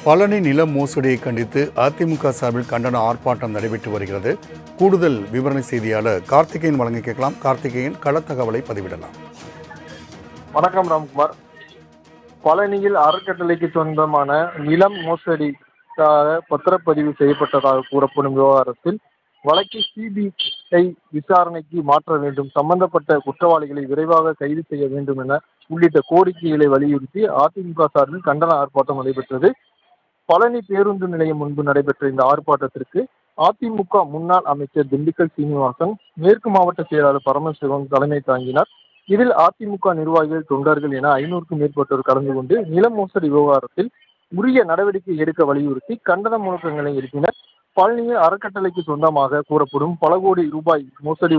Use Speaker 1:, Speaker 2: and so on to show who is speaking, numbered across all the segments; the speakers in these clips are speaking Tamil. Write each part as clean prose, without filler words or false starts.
Speaker 1: பழனி நில மோசடியை கண்டித்து அதிமுக சார்பில் கண்டன ஆர்ப்பாட்டம் நடைபெற்று வருகிறது. கூடுதல் விவரணை செய்தியாளர் கார்த்திகேயன் வழங்க கேட்கலாம். கார்த்திகேயன், கள தகவலை பதிவிடலாம்.
Speaker 2: வணக்கம் ராம்குமார். பழனியில் அறக்கட்டளைக்கு சொந்தமான நிலம் மோசடிக்காக பத்திரப்பதிவு செய்யப்பட்டதாக கூறப்படும் விவகாரத்தில் வழக்கை சிபிஐ விசாரணைக்கு மாற்ற வேண்டும், சம்பந்தப்பட்ட குற்றவாளிகளை விரைவாக கைது செய்ய வேண்டும் என உள்ளிட்ட கோரிக்கைகளை வலியுறுத்தி அதிமுக சார்பில் கண்டன ஆர்ப்பாட்டம் நடைபெற்றது. பழனி பேருந்து நிலையம் முன்பு நடைபெற்ற இந்த ஆர்ப்பாட்டத்திற்கு அதிமுக முன்னாள் அமைச்சர் திண்டுக்கல் சீனிவாசன், மேற்கு மாவட்ட செயலாளர் பரமசிவம் தலைமை தாங்கினார். இதில் அதிமுக நிர்வாகிகள், தொண்டர்கள் என 500க்கும் மேற்பட்டோர் கலந்து கொண்டு நில மோசடி விவகாரத்தில் உரிய நடவடிக்கை எடுக்க வலியுறுத்தி கண்டன முழக்கங்களை எழுப்பினர். பழனியில் அறக்கட்டளைக்கு சொந்தமாக கூறப்படும் பல கோடி ரூபாய் மோசடி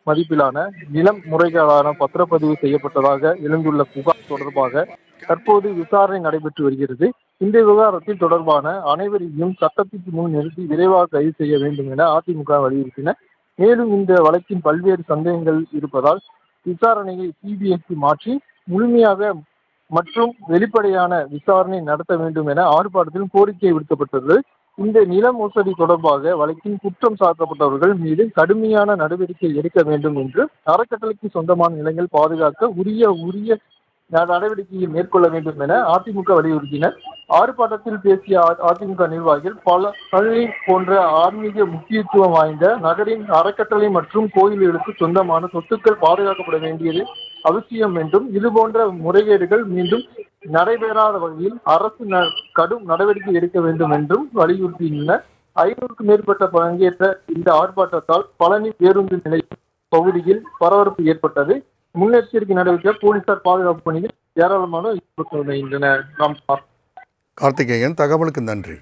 Speaker 2: மதிப்பிலான நிலம் முறைகேடான பத்திரப்பதிவு செய்யப்பட்டதாக எழுந்துள்ள புகார் தொடர்பாக தற்போது விசாரணை நடைபெற்று வருகிறது. இந்த விவகாரத்தில் தொடர்பான அனைவரையும் சட்டத்திற்கு முன் நிறுத்தி விரைவாக கைது செய்ய வேண்டும் என அதிமுக வலியுறுத்தினர். மேலும் இந்த வழக்கின் பல்வேறு சந்தேகங்கள் இருப்பதால் விசாரணையை சிபிஐக்கு மாற்றி முழுமையாக மற்றும் வெளிப்படையான விசாரணை நடத்த வேண்டும் என ஆர்ப்பாட்டத்தில் கோரிக்கை விடுக்கப்பட்டுள்ளது. இந்த நில மோசடி தொடர்பாக வழக்கில் குற்றம் சாட்டப்பட்டவர்கள் மீது கடுமையான நடவடிக்கை எடுக்க வேண்டும் என்று, அறக்கட்டளைக்கு சொந்தமான நிலங்கள் பாதுகாக்க உரிய நடவடிக்கையை மேற்கொள்ள வேண்டும் என அதிமுக வலியுறுத்தினர். ஆர்ப்பாட்டத்தில் பேசிய அதிமுக நிர்வாகிகள், பழனி போன்ற ஆன்மீக முக்கியத்துவம் வாய்ந்த நகரின் அறக்கட்டளை மற்றும் கோயில்களுக்கு சொந்தமான சொத்துக்கள் பாதுகாக்கப்பட வேண்டியது அவசியம் என்றும், இதுபோன்ற முறைகேடுகள் மீண்டும் நடைபெறாத வகையில் அரசு கடும் நடவடிக்கை எடுக்க வேண்டும் என்றும் வலியுறுத்தினர். 500க்கும் மேற்பட்ட பங்கேற்ற இந்த ஆர்ப்பாட்டத்தால் பழனி பேருந்து நிலைய பகுதியில் பரபரப்பு ஏற்பட்டது. முன்னெச்சரிக்கை நடவடிக்கை போலீசார் பாதுகாப்பு பணியில் ஏராளமான ஈடுபட்டுள்ளனர்.
Speaker 1: கார்த்திகேயன், தகவலுக்கு நன்றி.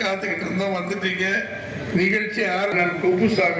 Speaker 3: காத்துக்கிட்டு இருந்தோம், வந்துட்டீங்க. நிகழ்ச்சி 6 நான் குப்புசாமி.